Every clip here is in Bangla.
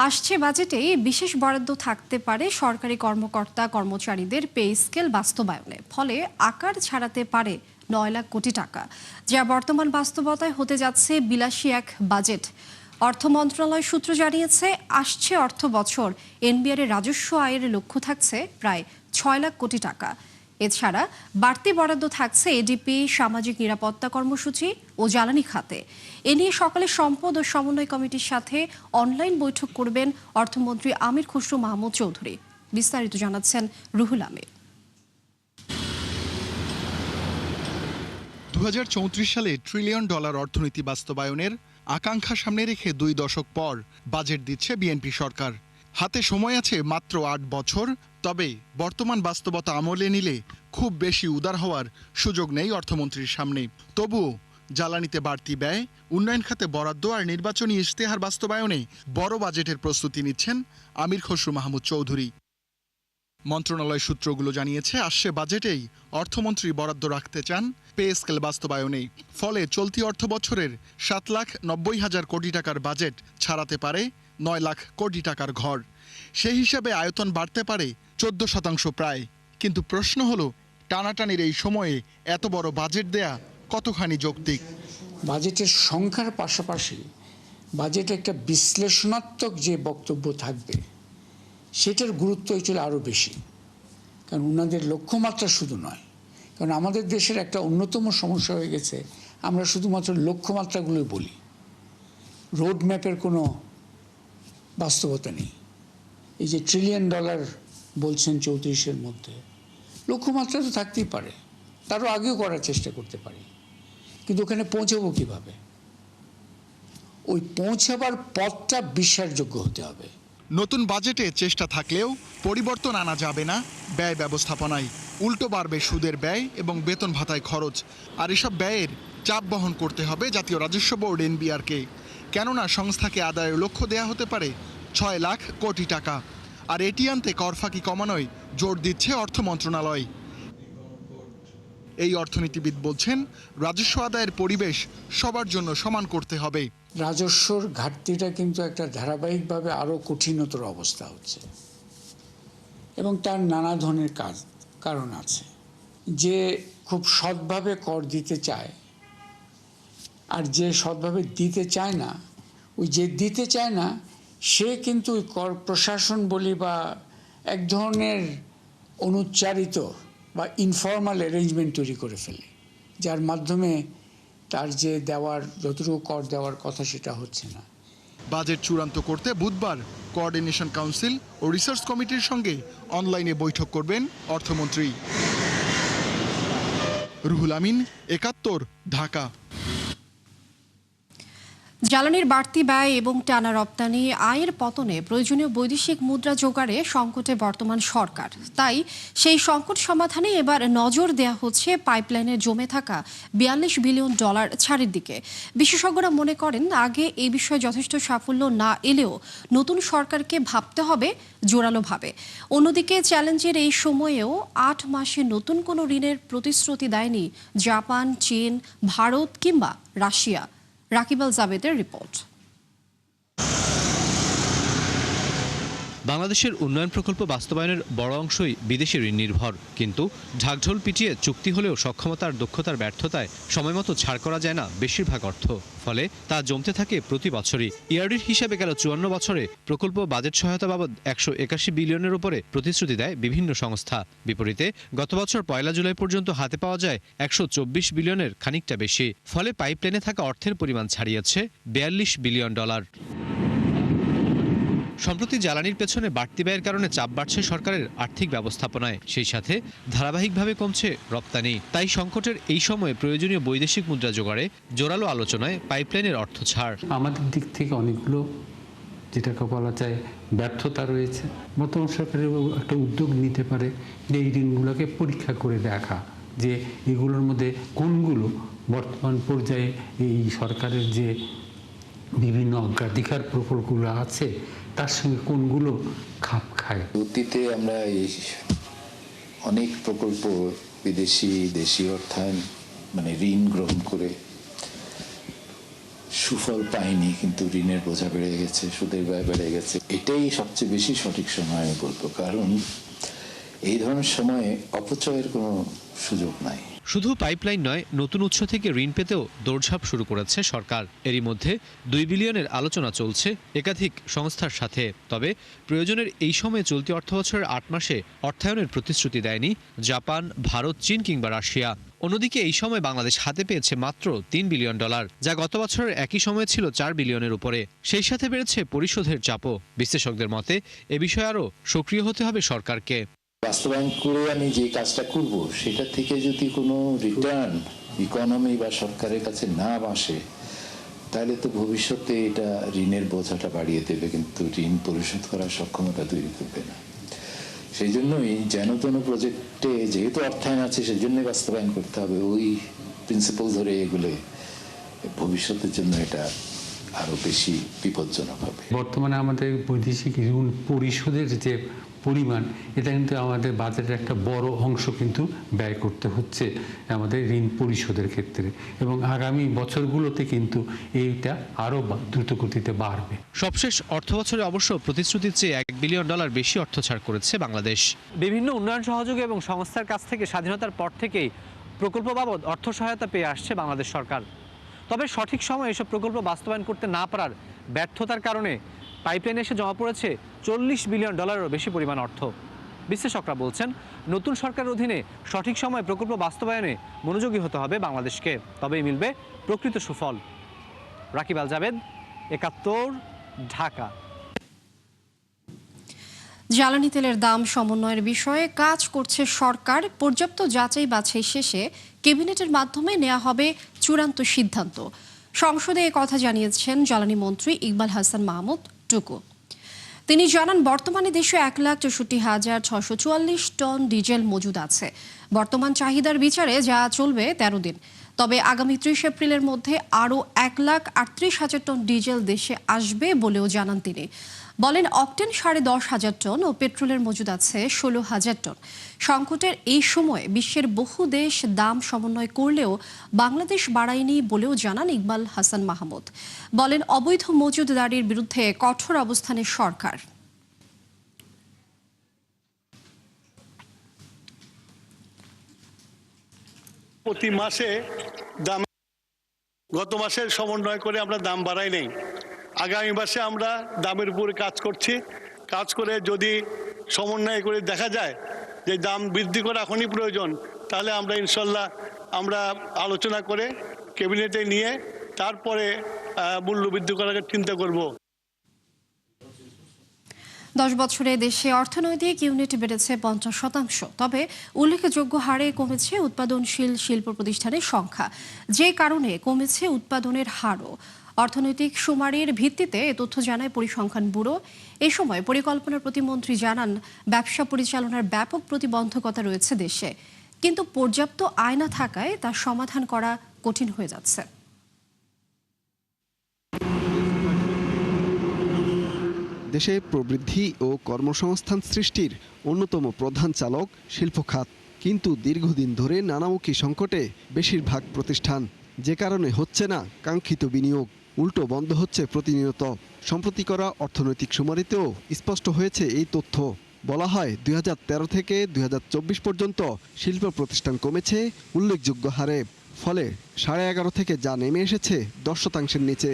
আসছে বাজেটে বিশেষ বরাদ্দ থাকতে পারে সরকারি কর্মকর্তা কর্মচারীদের পে স্কেল বাস্তবায়নে, ফলে আকার ছাড়াতে পারে 9 লাখ কোটি টাকা, যা বর্তমান বাস্তবতায় হতে যাচ্ছে বিলাসী এক বাজেট। অর্থ মন্ত্রণালয় সূত্র জানিয়েছে, আসছে অর্থ বছর এনবিআর এর রাজস্ব আয়ের লক্ষ্য থাকছে প্রায় 6 লাখ কোটি টাকা। এছাড়া বাড়তি বরাদ্দ থাকছে এডিপি, সামাজিক নিরাপত্তা কর্মসূচি ও জ্বালানি খাতে। এ নিয়ে সকালে সম্পদ ও সমন্বয় কমিটির সাথে অনলাইন বৈঠক করবেন অর্থমন্ত্রী আমির খসরু মাহমুদ চৌধুরী। বিস্তারিত জানাচ্ছেন রুহুল আমির। 2034 সালে $1 ট্রিলিয়ন অর্থনীতি বাস্তবায়নের আকাঙ্ক্ষা সামনে রেখে 2 দশক পর বাজেট দিচ্ছে বিএনপি সরকার। হাতে সময় আছে মাত্র 8 বছর, তবে বর্তমান বাস্তবতা আমলে নিলে খুব বেশি উদার হওয়ার সুযোগ নেই অর্থমন্ত্রীর সামনে। তবুও জ্বালানিতে বাড়তি ব্যয়, উন্নয়ন খাতে বরাদ্দ আর নির্বাচনী ইশতেহার বাস্তবায়নে বড় বাজেটের প্রস্তুতি নিচ্ছেন আমির খসরু মাহমুদ চৌধুরী। মন্ত্রণালয় সূত্রগুলো জানিয়েছে, আসছে বাজেটেই অর্থমন্ত্রী বরাদ্দ রাখতে চান পে স্কেল বাস্তবায়নে। ফলে চলতি অর্থ বছরের 7,90,000 কোটি টাকার বাজেট ছাড়াতে পারে 9 লাখ কোটি টাকার ঘর। সেই হিসাবে আয়তন বাড়তে পারে 14% প্রায়। কিন্তু প্রশ্ন হলো, টানাটানির এই সময়ে এত বড় বাজেট দেয়া কতখানি যৌক্তিক? বাজেটের সংখ্যার পাশাপাশি বাজেটে একটা বিশ্লেষণাত্মক যে বক্তব্য থাকবে সেটার গুরুত্ব ছিল আরও বেশি। কারণ ওনাদের লক্ষ্যমাত্রা শুধু নয়, কারণ আমাদের দেশের একটা অন্যতম সমস্যা হয়ে গেছে, আমরা শুধুমাত্র লক্ষ্যমাত্রাগুলোই বলি, রোড ম্যাপের কোনো বাস্তবতা নেই। এই যে $1 ট্রিলিয়ন বলছেন 34-এর মধ্যে, লক্ষ্যমাত্রা তো থাকতেই পারে, তারও আগেও করার চেষ্টা করতে পারি, কিন্তু ওখানে পৌঁছাবো কীভাবে? ওই পৌঁছাবার পথটা বিশ্বাসযোগ্য হতে হবে। নতুন বাজেটে চেষ্টা থাকলেও পরিবর্তন আনা যাবে না ব্যয় ব্যবস্থাপনায়। উল্টো বাড়বে সুদের ব্যয় এবং বেতন ভাতায় খরচ। আর এসব ব্যয়ের চাপ বহন করতে হবে জাতীয় রাজস্ব বোর্ড এনবিআরকে। কেননা সংস্থাকে আদায়ের লক্ষ্য দেয়া হতে পারে 6 লাখ কোটি টাকা। আর এটি আনতে কর ফাঁকি কমানোয় জোর দিচ্ছে অর্থ মন্ত্রণালয়। এই অর্থনীতিবিদ বলছেন, রাজস্ব আদায়ের পরিবেশ সবার জন্য সমান করতে হবে। রাজস্বর ঘাটতিটা কিন্তু একটা ধারাবাহিকভাবে আরও কঠিনতর অবস্থা হচ্ছে, এবং তার নানা ধরনের কারণ আছে। যে খুব সৎভাবে কর দিতে চায় আর যে সৎভাবে দিতে চায় না, ওই যে দিতে চায় না সে কিন্তু ওই কর প্রশাসন বলি বা এক ধরনের অনুচ্চারিত বা ইনফর্মাল অ্যারেঞ্জমেন্ট তৈরি করে ফেলে, যার মাধ্যমে তার যে দেওয়ার যতটুকু কর দেওয়ার কথা সেটা হচ্ছে না। বাজেট চূড়ান্ত করতে বুধবার কোঅর্ডিনেশন কাউন্সিল ও রিসার্চ কমিটির সঙ্গে অনলাইনে বৈঠক করবেন অর্থমন্ত্রী। রুহুল আমিন, 71, ঢাকা। জ্বালানির বাড়তি ব্যয় এবং টানা রপ্তানি আয়ের পতনে প্রয়োজনীয় বৈদেশিক মুদ্রা জোগাড়ে সংকটে বর্তমান সরকার। তাই সেই সংকট সমাধানে এবার নজর দেয়া হচ্ছে পাইপলাইনে জমে থাকা $42 বিলিয়ন ছাড়ের দিকে। বিশেষজ্ঞরা মনে করেন, আগে এই বিষয়ে যথেষ্ট সাফল্য না এলেও নতুন সরকারকে ভাবতে হবে জোরালোভাবে। অন্যদিকে চ্যালেঞ্জের এই সময়েও 8 মাসে নতুন কোনো ঋণের প্রতিশ্রুতি দেয়নি জাপান, চীন, ভারত কিংবা রাশিয়া। রাকিব আল জাবেদের রিপোর্ট। বাংলাদেশের উন্নয়ন প্রকল্প বাস্তবায়নের বড় অংশই বিদেশি ঋণ নির্ভর, কিন্তু ঢাকঢোল পিটিয়ে চুক্তি হলেও সক্ষমতার দক্ষতার ব্যর্থতায় সময়মতো ছাড় করা যায় না বেশিরভাগ অর্থ। ফলে তা জমতে থাকে প্রতি বছরই। ইআরডির হিসাবে গেল 54 বছরে প্রকল্প বাজেট সহায়তা বাবদ 181 বিলিয়নের উপরে প্রতিশ্রুতি দেয় বিভিন্ন সংস্থা। বিপরীতে গত বছর 1 জুলাই পর্যন্ত হাতে পাওয়া যায় 124 বিলিয়নের খানিকটা বেশি। ফলে পাইপলাইনে থাকা অর্থের পরিমাণ ছাড়িয়েছে $42 বিলিয়ন। সম্প্রতি জ্বালানির পেছনে বাড়তি ব্যয়ের কারণে চাপ বাড়ছে সরকারের আর্থিক ব্যবস্থাপনায়, সেই সাথে ধারাবাহিকভাবে কমছে রপ্তানি। তাই সংকটের এই সময়ে প্রয়োজনীয় বৈদেশিক মুদ্রা জোগাড়ে জোরালো আলোচনায় পাইপলাইনের অর্থ ছাড়। আমাদের দিক থেকে অনেকগুলো যেটাকে বলা যায় ব্যর্থতা রয়েছে। বর্তমান সরকারের একটা উদ্যোগ নিতে পারে যে এই ঋণগুলোকে পরীক্ষা করে দেখা, যে এগুলোর মধ্যে কোনগুলো বর্তমান পর্যায়ে এই সরকারের যে বিভিন্ন অগ্রাধিকার প্রকল্পগুলো আছে তার সঙ্গে কোনগুলো খাপ খায়। অতীতে আমরা এই অনেক প্রকল্প বিদেশি দেশি অর্থায়ন মানে ঋণ গ্রহণ করে সুফল পাইনি, কিন্তু ঋণের বোঝা বেড়ে গেছে, সুদের ব্যয় বেড়ে গেছে। এটাই সবচেয়ে বেশি সঠিক সময় আমি বলবো, কারণ এই ধরনের সময়ে অপচয়ের কোনো সুযোগ নাই। শুধু পাইপলাইন নয়, নতুন উৎস থেকে ঋণ পেতেও দৌড়ঝাঁপ শুরু করেছে সরকার। এরই মধ্যে 2 বিলিয়নের আলোচনা চলছে একাধিক সংস্থার সাথে। তবে প্রয়োজনের এই সময়ে চলতি অর্থবছরের 8 মাসে অর্থায়নের প্রতিশ্রুতি দেয়নি জাপান, ভারত, চীন কিংবা রাশিয়া। অন্যদিকে এই সময় বাংলাদেশ হাতে পেয়েছে মাত্র $3 বিলিয়ন, যা গত বছরের একই সময়ে ছিল $4 বিলিয়নের উপরে। সেই সাথে বেড়েছে পরিশোধের চাপও। বিশ্লেষকদের মতে এ বিষয়ে আরও সক্রিয় হতে হবে সরকারকে। বাস্তবায়ন করে আমি যে কাজটা করব, সেটা থেকে যদি কোনো রিটার্ন ইকোনমি বা সরকারের কাছে না আসে, তাহলে তো ভবিষ্যতে এটা ঋণের বোঝাটা বাড়িয়ে দেবে, কিন্তু ঋণ পরিশোধ করার সক্ষমতা তৈরি করবে না। সেই জন্যই যেন তেন প্রজেক্টে যেহেতু অর্থায়ন আছে, সেই জন্য বাস্তবায়ন করতে হবে। ওই প্রিন্সিপাল ধরে এগুলো ভবিষ্যতের জন্য এটা আরো বেশি বিপজ্জনক হবে। বর্তমানে আমাদের বৈদেশিক ঋণ পরিশোধের যে পরিমাণ, এটা কিন্তু আমাদের বাজেটের একটা বড় অংশ কিন্তু ব্যয় করতে হচ্ছে আমাদের ঋণ পরিশোধের ক্ষেত্রে, এবং আগামী বছরগুলোতে কিন্তু এইটা আরও দ্রুত গতিতে বাড়বে। সবশেষ অর্থবছরে অবশ্য প্রতিশ্রুতির চেয়ে $1 বিলিয়ন বেশি অর্থ ছাড় করেছে বাংলাদেশ। বিভিন্ন উন্নয়ন সহযোগী এবং সংস্থার কাছ থেকে স্বাধীনতার পর থেকেই প্রকল্প বাবদ অর্থ সহায়তা পেয়ে আসছে বাংলাদেশ সরকার। তবে সঠিক সময়ে এসব প্রকল্প বাস্তবায়ন করতে না পারার ব্যর্থতার কারণে পাইপলাইনে এসে জমা পড়েছে $40 বিলিয়ন বেশি পরিমাণ অর্থ। বিশ্লেষকরা বলছেন, নতুন সরকারের অধীনে সঠিক সময়ে প্রকল্প বাস্তবায়নে মনোযোগী হতে হবে বাংলাদেশকে, তবেই মিলবে প্রকৃত সুফল। রাকিব আল জাবেদ, 71, ঢাকা। জ্বালানি তেলের দাম সমন্বয়ের বিষয়ে কাজ করছে সরকার। পর্যাপ্ত যাচাই বাছাই শেষে ক্যাবিনেটের মাধ্যমে নেওয়া হবে চূড়ান্ত সিদ্ধান্ত। সংসদে কথা জানিয়েছেন জ্বালানি মন্ত্রী ইকবাল হাসান মাহমুদ টুকু। তিনি জানান, বর্তমানে দেশে 1,64,644 টন ডিজেল মজুদ আছে। বর্তমান চাহিদার বিচারে যা চলবে 13 দিন। তবে আগামী 30 এপ্রিলের মধ্যে আরও 1,38,000 টন ডিজেল দেশে আসবে বলেও জানান তিনি। বলেন, অকটেন 10,500 টন ও পেট্রোলের মজুদ আছে 16,000 টন। সংকটের এই সময় বিশ্বের বহু দেশ দাম সমন্বয় করলেও বাংলাদেশ বাড়ায়নি বলেও জানান ইকবাল হাসান মাহমুদ। বলেন, অবৈধ মজুদদারির বিরুদ্ধে কঠোর অবস্থানে সরকার। প্রতি মাসে দাম, গত মাসের সমন্বয় করে আমরা দাম বাড়াই নেই। আগামী মাসে আমরা দামের উপরে কাজ করছি। কাজ করে যদি সমন্বয় করে দেখা যায় যে দাম বৃদ্ধি করা এখনই প্রয়োজন, তাহলে আমরা ইনশাল্লাহ আমরা আলোচনা করে ক্যাবিনেটে নিয়ে তারপরে মূল্য বৃদ্ধি করার চিন্তা করব। 10 বছরে দেশে অর্থনৈতিক ইউনিট বেড়েছে 50%। তবে উল্লেখযোগ্য হারে কমেছে উৎপাদনশীল শিল্প প্রতিষ্ঠানের সংখ্যা, যে কারণে কমেছে উৎপাদনের হারও। অর্থনৈতিক সুমারির ভিত্তিতে এ তথ্য জানায় পরিসংখ্যান ব্যুরো। এ সময় পরিকল্পনা প্রতিমন্ত্রী জানান, ব্যবসা পরিচালনার ব্যাপক প্রতিবন্ধকতা রয়েছে দেশে, কিন্তু পর্যাপ্ত আয় না থাকায় তার সমাধান করা কঠিন হয়ে যাচ্ছে। দেশে প্রবৃদ্ধি ও কর্মসংস্থান সৃষ্টির অন্যতম প্রধান চালক শিল্প খাত, কিন্তু দীর্ঘদিন ধরে নানামুখী সংকটে বেশিরভাগ প্রতিষ্ঠান, যে কারণে হচ্ছে না কাঙ্ক্ষিত বিনিয়োগ, উল্টো বন্ধ হচ্ছে প্রতিনিয়ত। সম্প্রতি করা অর্থনৈতিক শুমারিতেও স্পষ্ট হয়েছে এই তথ্য। বলা হয় 2013 থেকে 2024 পর্যন্ত শিল্প প্রতিষ্ঠান কমেছে উল্লেখযোগ্য হারে, ফলে 11.5 থেকে যা নেমে এসেছে 10% নিচে।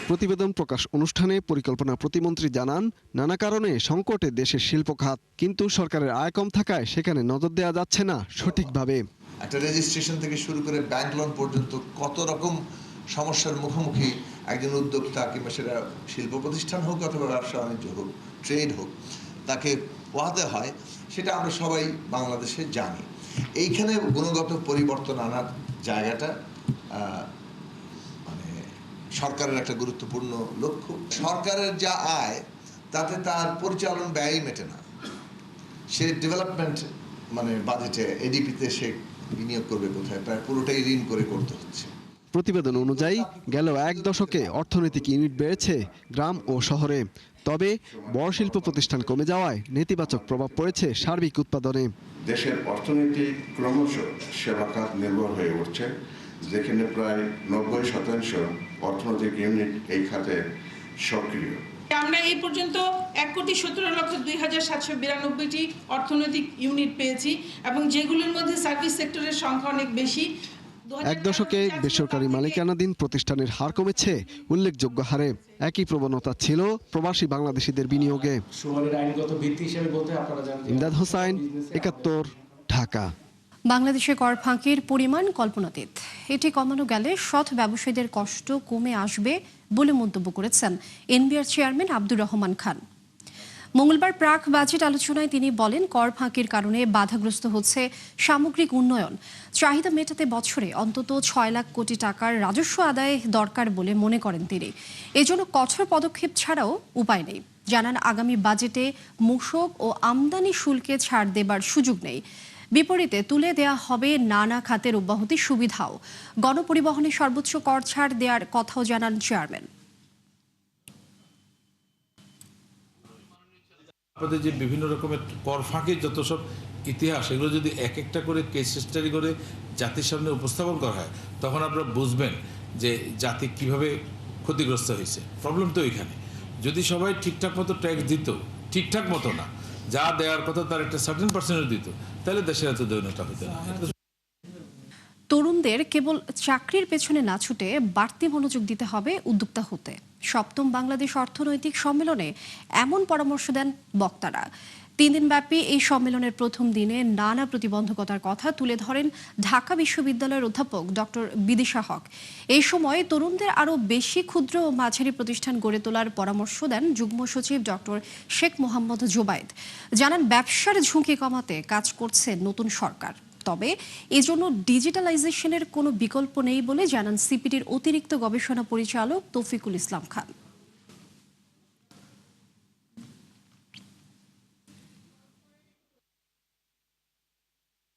প্রতিবেদন প্রকাশ অনুষ্ঠানে পরিকল্পনা প্রতিমন্ত্রী জানান, নানা কারণে সংকটে দেশের শিল্প খাত, কিন্তু সরকারের আয় কম থাকায় সেখানে নজর দেওয়া যাচ্ছে না সঠিকভাবে। একটা রেজিস্ট্রেশন থেকে শুরু করে ব্যাংক লোন পর্যন্ত কত রকম সমস্যার মুখোমুখি একজন উদ্যোক্তা, কিংবা সেটা শিল্প প্রতিষ্ঠান হোক অথবা ব্যবসা বাণিজ্য হোক, ট্রেড হোক, তাকে পোহাতে হয়, সেটা আমরা সবাই বাংলাদেশে জানি। এইখানে গুণগত পরিবর্তন আনার জায়গাটা সরকারের একটা গুরুত্বপূর্ণ লক্ষ্য। সরকারের যা আয় তাতে তার পরিচালন ব্যয় মেটে না। সে ডেভেলপমেন্ট বাজেটে এডিপিতে সে বিনিয়োগ করবে কোথায়? প্রায় পুরোটাই ঋণ করে করতে হচ্ছে। প্রতিবেদন অনুযায়ী গেল 1 দশকে অর্থনৈতিক ইউনিট বেড়েছে গ্রাম ও শহরে, তবে বড় শিল্প প্রতিষ্ঠান কমে যাওয়ায় নেতিবাচক প্রভাব পড়েছে সার্বিক উৎপাদনে। দেশের অর্থনীতি ক্রমশ সেবা খাত নির্ভর হয়ে উঠছে, যেখানে প্রায় 90% অর্থনৈতিক ইউনিট এই খাতে সক্রিয়। আমরা এই পর্যন্ত 1,17,02,792টি অর্থনৈতিক ইউনিট পেয়েছি এবং যেগুলোর মধ্যে সার্ভিস সেক্টরের সংখ্যা অনেক বেশি। এক দশকে বেসরকারি মালিকানাধীন প্রতিষ্ঠানের হার কমেছে উল্লেখযোগ্য হারে। একই প্রবণতা ছিল প্রবাসী বাংলাদেশিদের বিনিয়োগে। ইমদাদ হোসাইন, ৭১, ঢাকা। বাংলাদেশে কর ফাঁকির পরিমাণ কল্পনাতীত। এটি কমানো গেলে সৎ ব্যবসায়ীদের কষ্ট কমে আসবে বলে মন্তব্য করেছেন এনবিআর চেয়ারম্যান আব্দুর রহমান খান। মঙ্গলবার প্রাক বাজেট আলোচনায় তিনি বলেন, কর ফাঁকির কারণে বাধাগ্রস্ত হচ্ছে সামগ্রিক উন্নয়ন। চাহিদা মেটাতে বছরে অন্তত ৬ লাখ কোটি টাকার রাজস্ব আদায় দরকার বলে মনে করেন তিনি। এজন্য কঠোর পদক্ষেপ ছাড়াও উপায় নেই। জানান, আগামী বাজেটে মূসক ও আমদানি শুল্কে ছাড় দেবার সুযোগ নেই। বিপরীতে তুলে দেয়া হবে নানা খাতের অব্যাহতি সুবিধাও। গণপরিবহনে সর্বোচ্চ কর ছাড় দেওয়ার কথাও জানান চেয়ারম্যান। আমাদের যে বিভিন্ন রকমের কর ফাঁকির যত সব ইতিহাস, এগুলো যদি এক একটা করে কেস স্টাডি করে জাতির সামনে উপস্থাপন করা হয়, তখন আপনারা বুঝবেন যে জাতি কিভাবে ক্ষতিগ্রস্ত হয়েছে। প্রবলেম তো এখানে, যদি সবাই ঠিকঠাক মতো ট্যাক্স দিত, ঠিকঠাক মতো না, যা দেওয়ার কথা তার একটা সার্টেন পার্সেন্টেজ দিত, তাহলে দেশের এত দৈন্যতা হতো না। তরুণদের কেবল চাকরির পেছনে না ছুটে বাড়তি মনোযোগ দিতে হবে উদ্যোক্তা হতে। সপ্তম বাংলাদেশ অর্থনৈতিক সম্মেলনে এমন পরামর্শ দেন বক্তারা। 3 দিনব্যাপী এই সম্মেলনের প্রথম দিনে নানা প্রতিবন্ধকতার কথা তুলে ধরেন ঢাকা বিশ্ববিদ্যালয়ের অধ্যাপক ডক্টর বিদিশা হক। এই সময় তরুণদের আরও বেশি ক্ষুদ্র ও মাঝারি প্রতিষ্ঠান গড়ে তোলার পরামর্শ দেন যুগ্ম সচিব ডক্টর শেখ মোহাম্মদ জোবায়েদ। জানান, ব্যবসার ঝুঁকি কমাতে কাজ করছে নতুন সরকার, তবে এজন্য ডিজিটালাইজেশনের কোনো বিকল্প নেই বলে জানান সিপিডির অতিরিক্ত গবেষণা পরিচালক তৌফিকুল ইসলাম খান।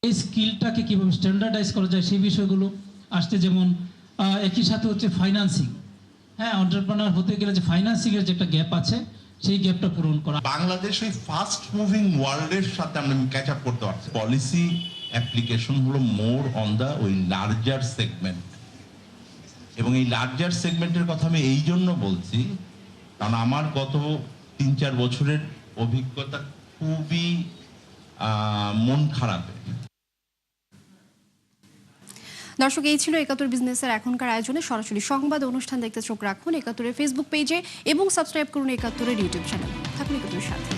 এই স্কিলটাকে কিভাবে স্ট্যান্ডার্ডাইজ করা যায় সেই বিষয়গুলো আসতে, যেমন একই সাথে হচ্ছে ফাইন্যান্সিং। হ্যাঁ, এন্টারপ্রেনার হতে গেলে যে ফাইন্যান্সিং এর যে একটা গ্যাপ আছে, সেই গ্যাপটা পূরণ করা। বাংলাদেশ ওই ফাস্ট মুভিং ওয়ার্ল্ডের সাথে আমরা ক্যাচ আপ করতে পারছি। পলিসি অ্যাপ্লিকেশন হলো মোর অন দ্য ওই লার্জার সেগমেন্ট, এবং এই লার্জার সেগমেন্টের কথা আমি এই জন্য বলছি কারণ আমার গত 3-4 বছরের অভিজ্ঞতা খুবই মন খারাপে। দর্শক, এই ছিল ৭১ বিজনেসের এখনকার আয়োজনে। সরাসরি সংবাদ অনুষ্ঠান দেখতে চোখ রাখুন ৭১-এর ফেসবুক পেজে এবং সাবস্ক্রাইব করুন ৭১-এর ইউটিউব চ্যানেল। থাকুন ৭১-এর সাথে।